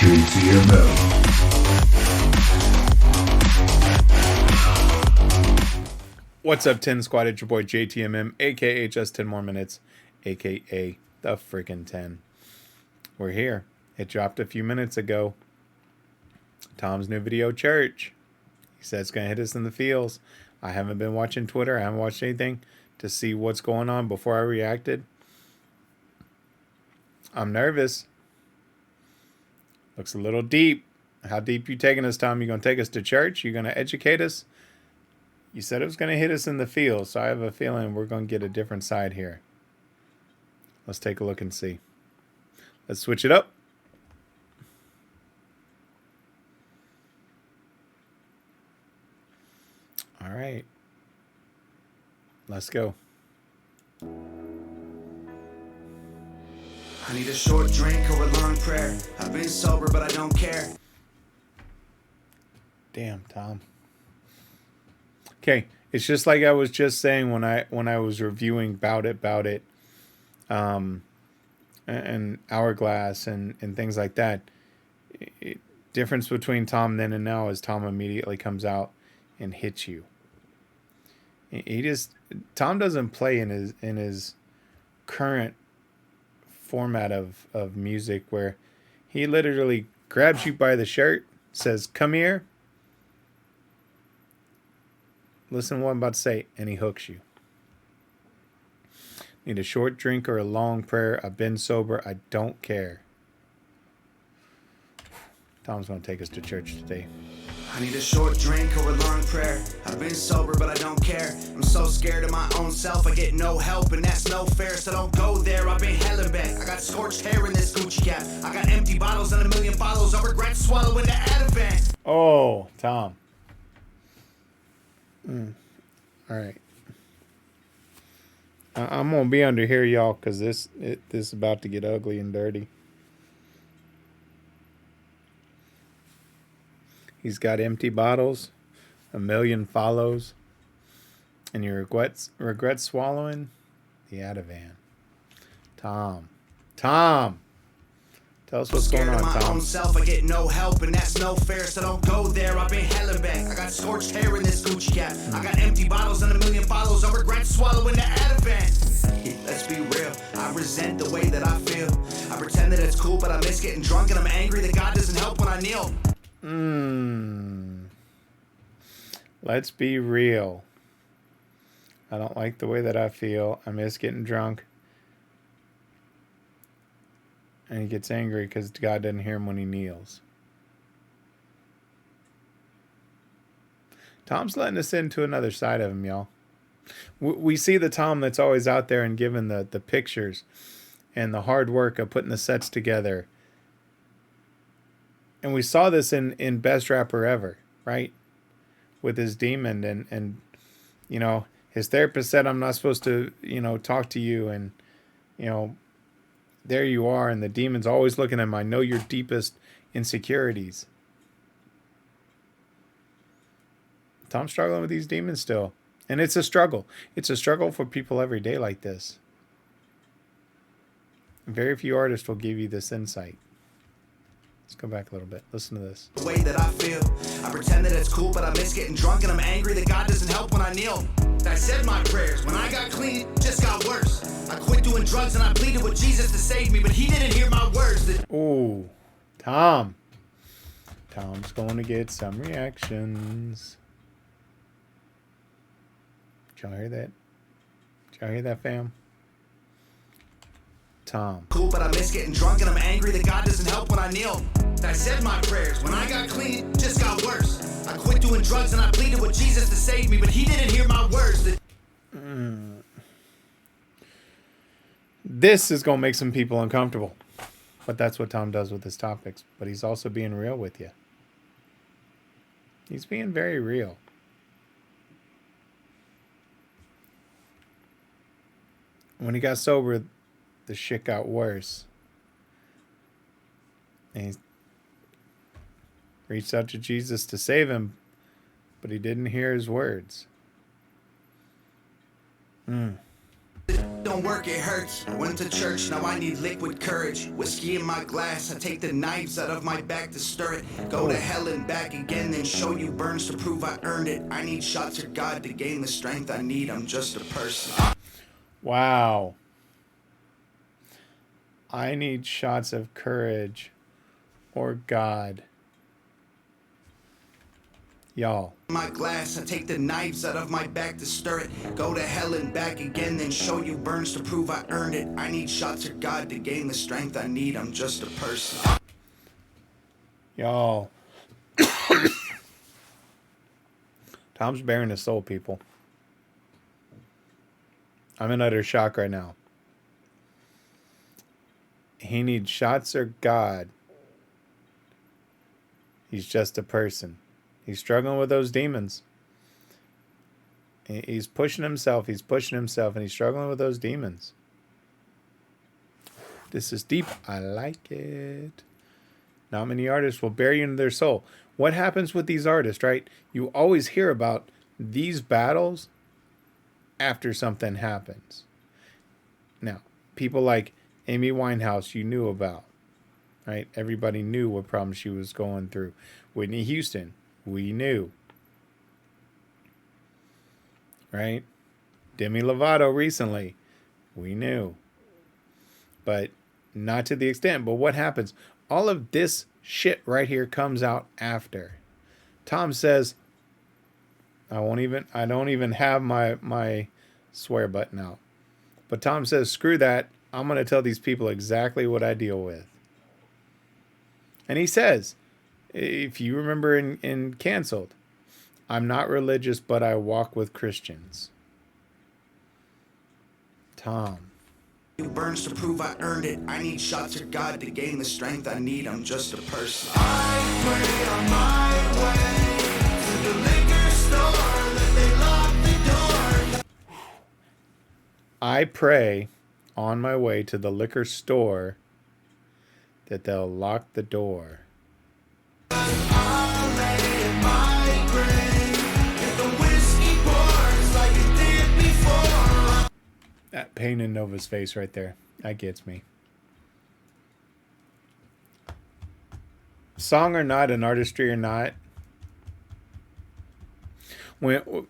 JTMM. What's up, 10 Squad? It's your boy JTMM, aka Just 10 More Minutes, aka The Freaking 10. We're here. It dropped a few minutes ago. Tom's new video, Church. He said it's going to hit us in the feels. I haven't been watching Twitter. I haven't watched anything to see what's going on before I reacted. I'm nervous. Looks a little deep. How deep you taking us, Tom? You going to take us to church? You going to educate us? You said it was going to hit us in the field, so I have a feeling we're going to get a different side here. Let's take a look and see. Let's switch it up. All right. Let's go. I need a short drink or a long prayer. I've been sober, but I don't care. Damn, Tom. Okay, it's just like I was just saying when I was reviewing Bout It, and Hourglass and things like that. Difference between Tom then and now is Tom immediately comes out and hits you. Tom doesn't play in his current format of music where he literally grabs you by the shirt, says, "Come here. Listen to what I'm about to say," and he hooks you. Need a short drink or a long prayer. I've been sober. I don't care. Tom's going to take us to church today. I need a short drink or a long prayer. I've been sober, but I don't care. I'm so scared of my own self. I get no help, and that's no fair. So don't go there. I've been hella back. I got scorched hair in this Gucci cap. I got empty bottles and a million follows. I regret swallowing the Ativan. Oh, Tom. All right. I'm gonna be under here, y'all, because this is about to get ugly and dirty. He's got empty bottles, a million follows, and you regret swallowing the Ativan. Tom, tell us what's going on, my Tom. own self, I get no help, and that's no fair. So don't go there. I've been hella back. I got scorched hair in this Gucci cap. I got empty bottles and a million follows. I regret swallowing the Ativan. Let's be real. I resent the way that I feel. I pretend that it's cool, but I miss getting drunk, and I'm angry that God doesn't help when I kneel. Let's be real. I don't like the way that I feel. I miss getting drunk. And he gets angry because God doesn't hear him when he kneels. Tom's letting us into another side of him, y'all. We see the Tom that's always out there and giving the pictures and the hard work of putting the sets together. And we saw this in Best Rapper Ever, right? With his demon and you know, his therapist said, "I'm not supposed to, talk to you." And, there you are. And the demon's always looking at him. I know your deepest insecurities. Tom's struggling with these demons still. And it's a struggle. It's a struggle for people every day like this. Very few artists will give you this insight. Let's go back a little bit. Listen to this. The way that I feel, I pretend that it's cool, but I miss getting drunk, and I'm angry that God doesn't help when I kneel. I said my prayers. When I got clean, it just got worse. I quit doing drugs and I pleaded with Jesus to save me, but he didn't hear my words. Ooh, Tom. Tom's going to get some reactions. Did y'all hear that? Did y'all hear that, fam? Tom. Cool, but I miss getting drunk, and I'm angry that God doesn't help when I kneel. I said my prayers. When I got clean, it just got worse. I quit doing drugs and I pleaded with Jesus to save me, but he didn't hear my words. This is going to make some people uncomfortable. But that's what Tom does with his topics. But he's also being real with you. He's being very real. When he got sober, the shit got worse. And he reached out to Jesus to save him, but he didn't hear his words. The don't work, it hurts. I went to church, now I need liquid courage. Whiskey in my glass, I take the knives out of my back to stir it. Go to hell and back again, then show you burns to prove I earned it. I need shots of God to gain the strength I need. I'm just a person. Wow. I need shots of courage or God. Y'all. My glass, I take the knives out of my back to stir it. Go to hell and back again, then show you burns to prove I earned it. I need shots of God to gain the strength I need. I'm just a person. Y'all. Tom's bearing his soul, people. I'm in utter shock right now. He needs shots of God. He's just a person. He's struggling with those demons. He's pushing himself, and he's struggling with those demons. This is deep. I like it. Not many artists will bury you into their soul. What happens with these artists, right? You always hear about these battles after something happens. Now, people like Amy Winehouse, you knew about, right? Everybody knew what problems she was going through. Whitney Houston, we knew, right? Demi Lovato recently, we knew, but not to the extent. But what happens? All of this shit right here comes out after. Tom says, I don't even have my swear button out. But Tom says, screw that. I'm going to tell these people exactly what I deal with. And he says, if you remember in Canceled, I'm not religious, but I walk with Christians. Tom. Burns to prove I earned it. I need shots of God to gain the strength I need. I'm just a person. I pray on my way to the liquor store that they lock the door. I pray on my way to the liquor store that they'll lock the door. I'll lay in my grave if the whiskey pours like it did before. That pain in Nova's face right there. That gets me. Song or not, an artistry or not. When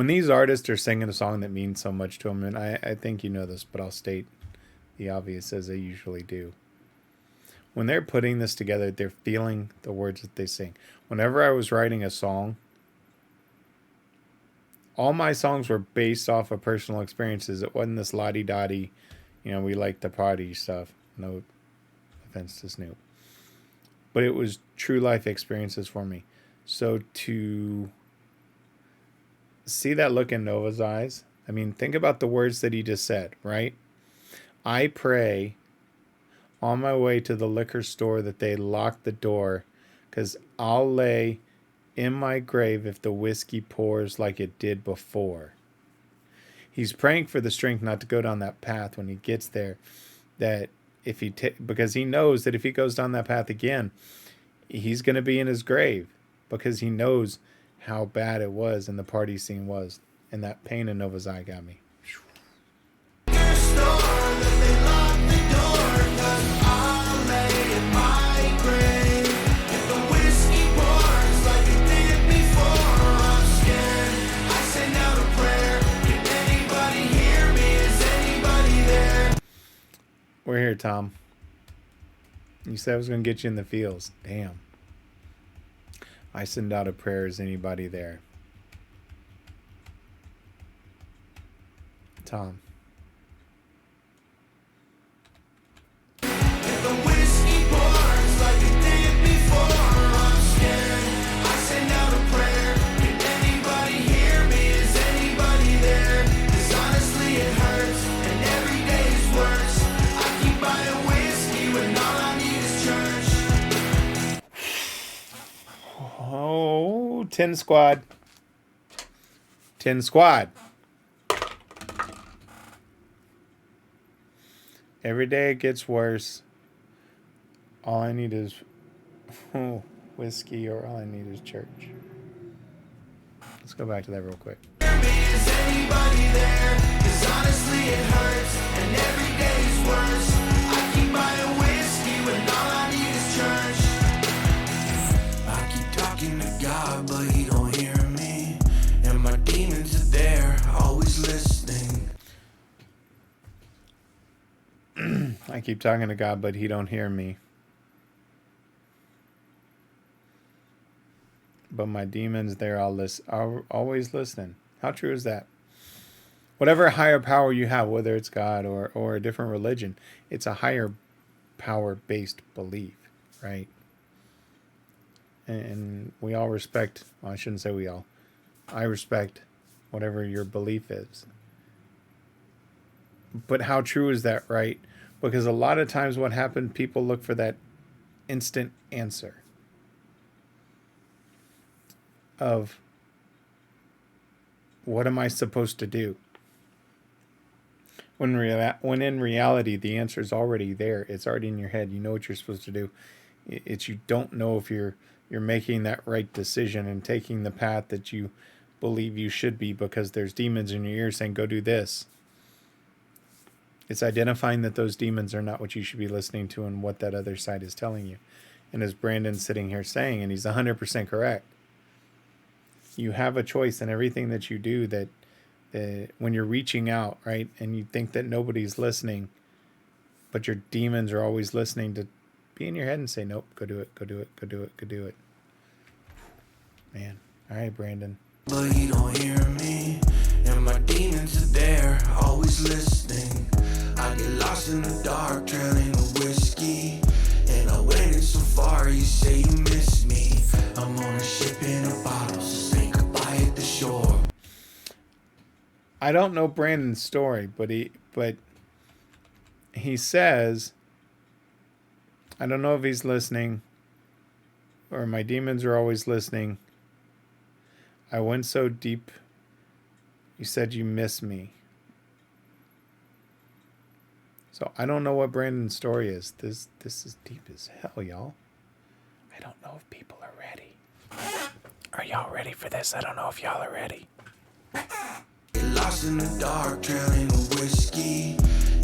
these artists are singing a song that means so much to them, and I think you know this, but I'll state the obvious as they usually do. When they're putting this together, they're feeling the words that they sing. Whenever I was writing a song, all my songs were based off of personal experiences. It wasn't this lottie-dottie, we like the party stuff. No offense to Snoop. But it was true life experiences for me. So to see that look in Nova's eyes, think about the words that he just said, right? I pray on my way to the liquor store that they lock the door, because I'll lay in my grave if the whiskey pours like it did before. He's praying for the strength not to go down that path when he gets there, that if he because he knows that if he goes down that path again, he's going to be in his grave, because he knows how bad it was and the party scene was, and that pain in Nova's eye got me. We're here, Tom. You said I was going to get you in the fields. Damn. I send out a prayer. Is anybody there? Tom. If the whiskey pours like it did before, I'm scared. I send out a prayer. Can anybody hear me? Is anybody there? 'Cause honestly it hurts, and every day is worse. I keep buying whiskey when all I need is church. Oh, 10 squad. 10 squad. Every day it gets worse. All I need is whiskey, or all I need is church. Let's go back to that real quick. Is anybody there? 'cause honestly it hurts, and every day's worse. I keep buying whiskey when all I need is church. I keep talking to God, but he don't hear me. And my demons are there, always listening. I keep talking to God, but he don't hear me. But my demons, they're are always listening. How true is that? Whatever higher power you have, whether it's God or a different religion, it's a higher power-based belief, right? And we all respect, well, I shouldn't say we all. I respect whatever your belief is. But how true is that, right? Because a lot of times what happens, people look for that instant answer of what am I supposed to do? When in reality, the answer is already there. It's already in your head. You know what you're supposed to do. It's you don't know if you're making that right decision and taking the path that you believe you should be because there's demons in your ear saying, go do this. It's identifying that those demons are not what you should be listening to and what that other side is telling you. And as Brandon's sitting here saying, and he's 100% correct, you have a choice in everything that you do that when you're reaching out, right, and you think that nobody's listening, but your demons are always listening, to be in your head and say, nope, go do it, go do it, go do it, go do it. Man. All right, Brandon. But he don't hear me, and my demons are there, always listening. I get lost in the dark, trailing the whiskey, and I went in so far, you say you miss me. I'm on a ship in a bottle, so say goodbye at the shore. I don't know Brandon's story, but he says, I don't know if he's listening, or my demons are always listening. I went so deep. You said you miss me. So I don't know what Brandon's story is. This is deep as hell, y'all. I don't know if people are ready. Are y'all ready for this? I don't know if y'all are ready. Get lost in the dark, trailing the whiskey,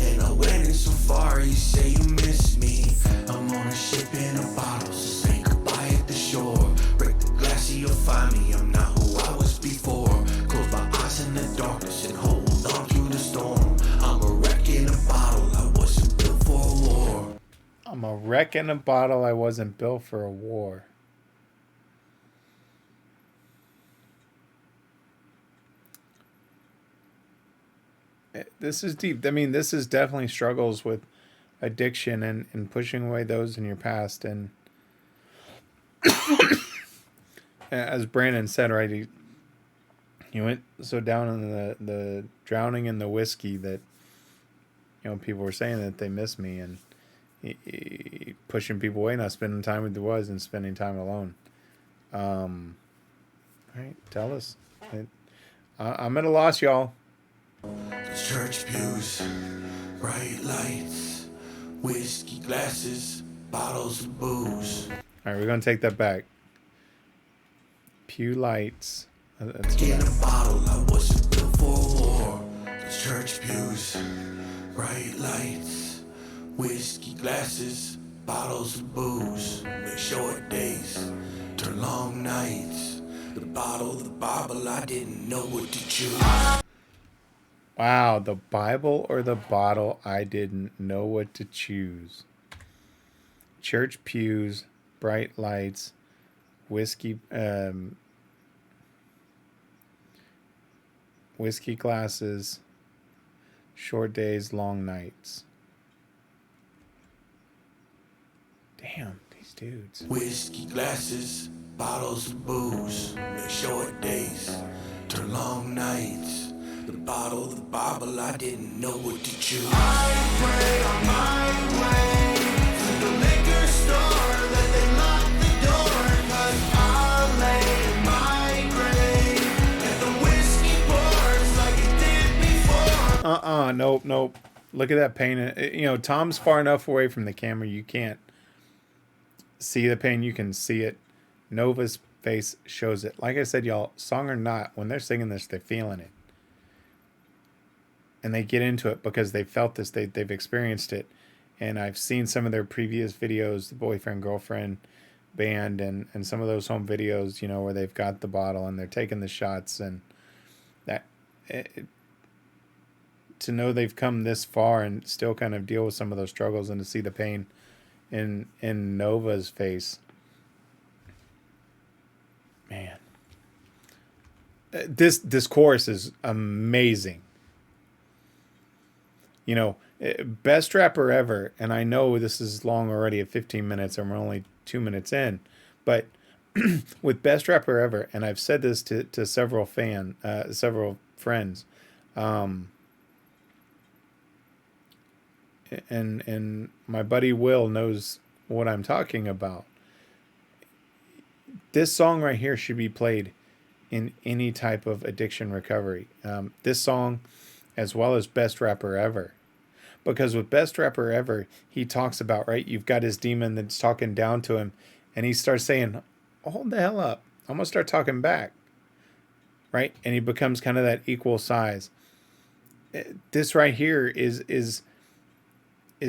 and I went in so far, you say you miss me. I'm on a ship in a bottle, so say goodbye at the shore. Break the glass, you'll find me, I'm not who I was before. Close my eyes in the darkness and hold on through the storm. I'm a wreck in a bottle, I wasn't built for a war. I'm a wreck in a bottle. I wasn't built for a war. This is deep. I mean, this is definitely struggles with addiction and pushing away those in your past. And as Brandon said, right, he went so down in the drowning in the whiskey that, you know, people were saying that they miss me, and he pushing people away, not spending time with the was and spending time alone. All right, tell us. I'm at a loss, y'all. Church pews, bright lights, whiskey glasses, bottles of booze. All right, we're going to take that back. Pew lights. That's In a bottle, I wasn't built for a war. Church pews, bright lights, whiskey glasses, bottles of booze. Make short days, turn long nights. The bottle, the Bible, I didn't know what to choose. Wow, the Bible or the bottle, I didn't know what to choose. Church pews, bright lights, whiskey glasses, short days, long nights. Damn, these dudes. Whiskey glasses, bottles of booze. Make short days, turn long nights. The bottle, the Bible, I didn't know what to choose. I pray on my way to the liquor store that they lock the door, 'cause I'll lay in my grave and the whiskey pours like it did before. Nope. Look at that pain. You know, Tom's far enough away from the camera, you can't see the pain. You can see it. Nova's face shows it. Like I said, y'all, song or not, when they're singing this, they're feeling it. and they get into it because they felt this, they've experienced it. And I've seen some of their previous videos, the boyfriend girlfriend band, and some of those home videos, where they've got the bottle and they're taking the shots, and that to know they've come this far and still kind of deal with some of those struggles, and to see the pain in Nova's face, man. This chorus is amazing. Best rapper ever, and I know this is long already at 15 minutes, and we're only 2 minutes in, but with best rapper ever, and I've said this to several friends, and my buddy Will knows what I'm talking about. This song right here should be played in any type of addiction recovery. This song, as well as Best Rapper Ever. Because with Best Rapper Ever, he talks about, right, you've got his demon that's talking down to him, and he starts saying, hold the hell up, I'm going to start talking back. Right? And he becomes kind of that equal size. This right here is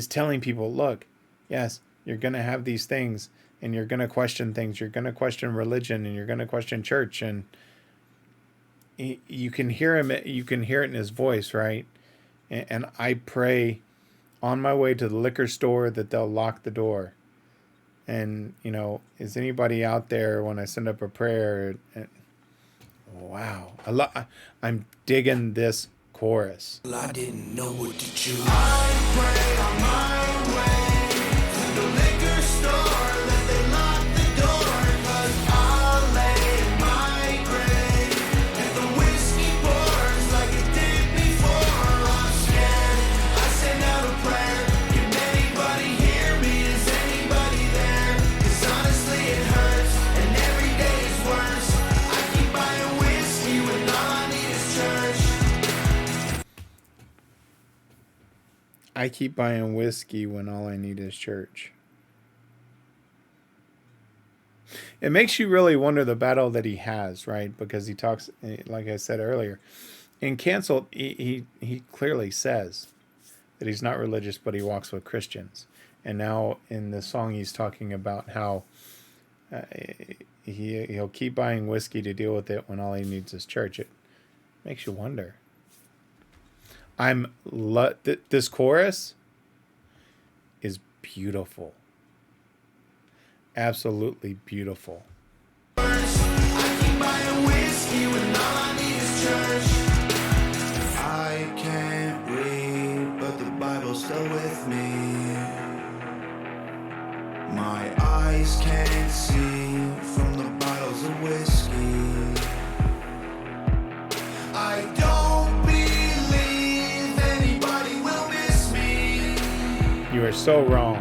telling people, look, yes, you're going to have these things, and you're going to question things. You're going to question religion, and you're going to question church. And you can hear him. You can hear it in his voice, right? And I pray on my way to the liquor store that they'll lock the door. And, is anybody out there when I send up a prayer? Wow. I'm digging this chorus. I didn't know what to choose. I pray on my way to the liquor store that they lock the door, 'cause I'll lay in my grave and the whiskey pours like it did before. I'm scared, I send out a prayer. Can anybody hear me? Is anybody there? 'Cause honestly it hurts and every day is worse. I keep buying whiskey when all I need is church. I keep buying whiskey when all I need is church. It makes you really wonder the battle that he has, right? Because he talks, like I said earlier, in Canceled, he clearly says that he's not religious, but he walks with Christians. And now in the song, he's talking about how he'll keep buying whiskey to deal with it when all he needs is church. It makes you wonder. This chorus is beautiful. Absolutely beautiful. I keep buying whiskey when all I need is church. I can't read, but the Bible's still with me. My eyes can't see from the bottles of whiskey. I don't believe anybody will miss me. You are so wrong.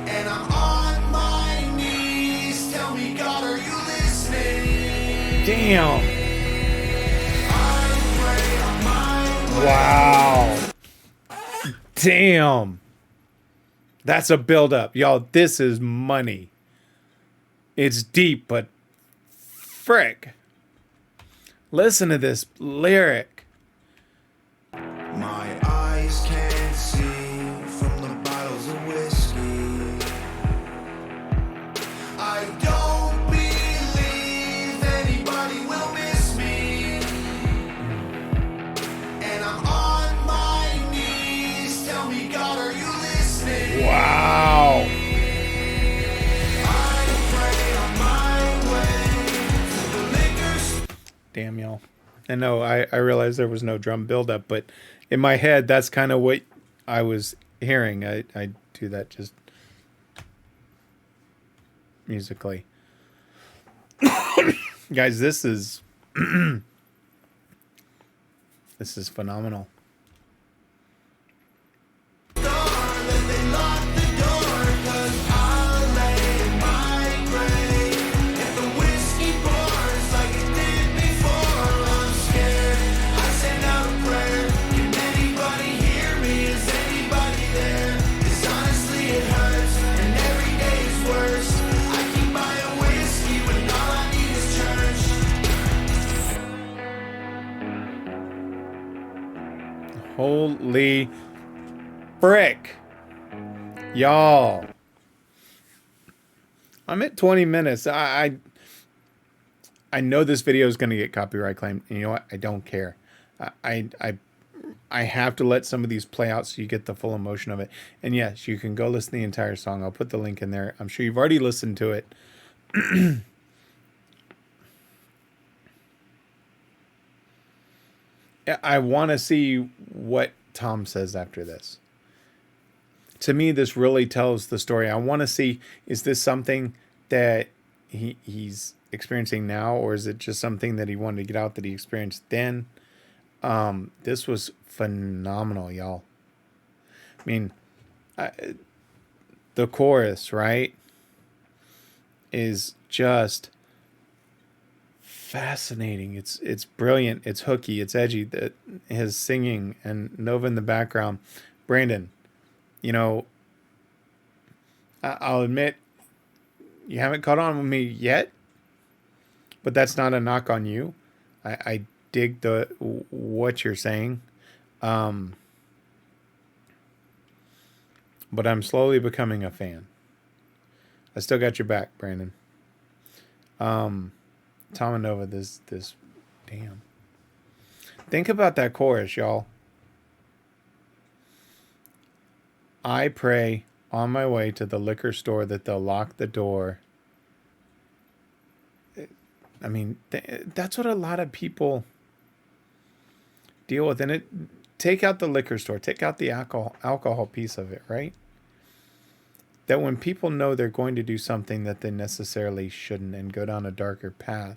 And I'm on my knees. Tell me, God, are you listening? Damn. I pray on my way. Wow. Damn. That's a build-up. Y'all, this is money. It's deep, but frick. Listen to this lyric. My eyes can't see from the bottles of whiskey. I don't believe anybody will miss me. And I'm on my knees. Tell me, God, are you listening? Wow. I pray on my way to the liquor store. Damn, y'all. And no, I realized there was no drum buildup, but in my head, that's kind of what I was hearing. I do that just musically. Guys, this is this is phenomenal. That they lock the door, 'cause I'll lay in my grave and the whiskey pours like it did before. I'm scared, I send out a prayer. Can anybody hear me? Is anybody there? 'Cause honestly it hurts and every day is worse. I keep buying whiskey when all I need is church. Holy frick. Y'all. I'm at 20 minutes. I know this video is going to get copyright claimed. And you know what? I don't care. I have to let some of these play out so you get the full emotion of it. And yes, you can go listen to the entire song. I'll put the link in there. I'm sure you've already listened to it. I want to see what Tom says after this. To me, this really tells the story. I want to see, is this something that he's experiencing now, or is it just something that he wanted to get out that he experienced then? This was phenomenal, y'all. I mean, the chorus, right, is just fascinating. It's brilliant. It's hooky. It's edgy. His singing and Nova in the background. Brandon, you know, I'll admit you haven't caught on with me yet, but that's not a knock on you. I dig what you're saying, but I'm slowly becoming a fan. I still got your back, Brandon. Tom and Nova, this damn. Think about that chorus, y'all. I pray on my way to the liquor store that they'll lock the door. I mean, that's what a lot of people deal with. And take out the liquor store, take out the alcohol piece of it, right? That when people know they're going to do something that they necessarily shouldn't and go down a darker path,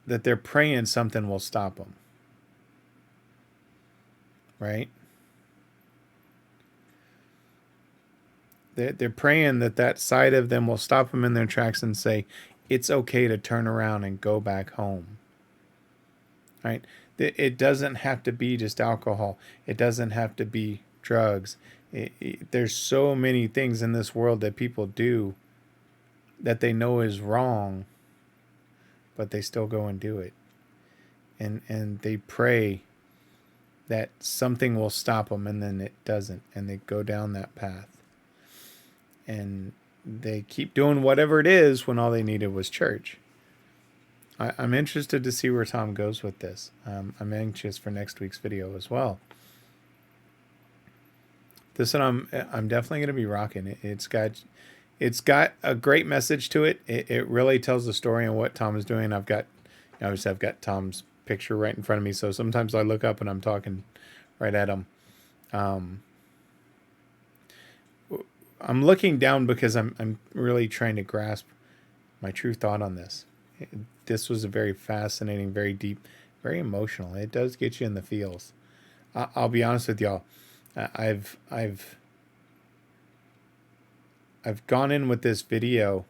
that they're praying something will stop them. Right? They're praying that side of them will stop them in their tracks and say, it's okay to turn around and go back home. Right? It doesn't have to be just alcohol. It doesn't have to be drugs. There's so many things in this world that people do that they know is wrong, but they still go and do it. And they pray that something will stop them, and then it doesn't, and they go down that path. And they keep doing whatever it is when all they needed was church. I'm interested to see where Tom goes with this. I'm anxious for next week's video as well. This one I'm definitely going to be rocking. It's got a great message to it. It really tells the story and what Tom is doing. I've got Tom's picture right in front of me, so sometimes I look up and I'm talking right at him. I'm looking down because I'm really trying to grasp my true thought on this. This was a very fascinating, very deep, very emotional. It does get you in the feels. I'll be honest with y'all. I've gone in with this video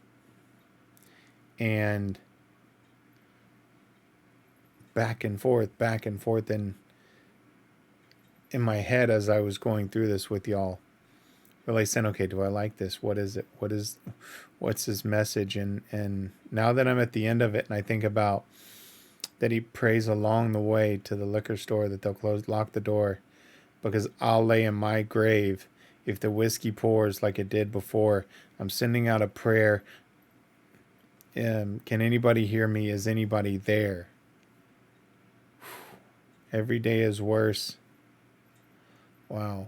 and back and forth in my head as I was going through this with y'all. Really saying, okay, do I like this? What is it? What's his message? And now that I'm at the end of it and I think about that he prays along the way to the liquor store that they'll lock the door, because I'll lay in my grave if the whiskey pours like it did before. I'm sending out a prayer. Can anybody hear me? Is anybody there? Every day is worse. Wow.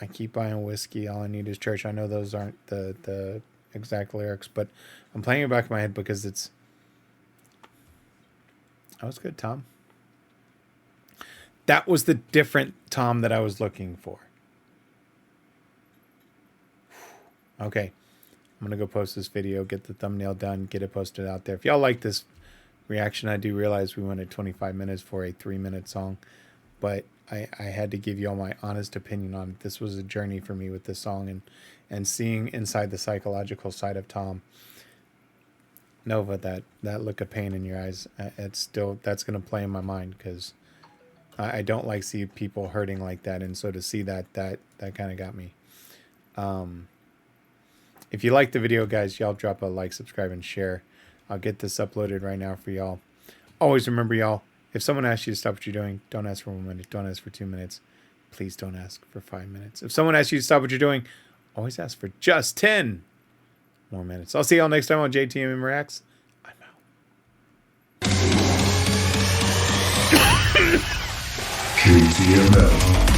I keep buying whiskey. All I need is church. I know those aren't the exact lyrics, but I'm playing it back in my head because that was good, Tom. That was the different Tom that I was looking for. Okay. I'm going to go post this video, get the thumbnail done, get it posted out there. If y'all like this reaction, I do realize we went at 25 minutes for a 3-minute song, but I had to give you all my honest opinion on it. This was a journey for me with this song and seeing inside the psychological side of Tom. Nova, that look of pain in your eyes, that's going to play in my mind because I don't like see people hurting like that. And so to see that kind of got me. If you like the video, guys, y'all drop a like, subscribe, and share. I'll get this uploaded right now for y'all. Always remember, y'all, If someone asks you to stop what you're doing, don't ask for 1 minute. Don't ask for 2 minutes. Please don't ask for 5 minutes. If someone asks you to stop what you're doing, always ask for just 10 more minutes. I'll see y'all next time on JTMM Reacts. I'm out. JTMM.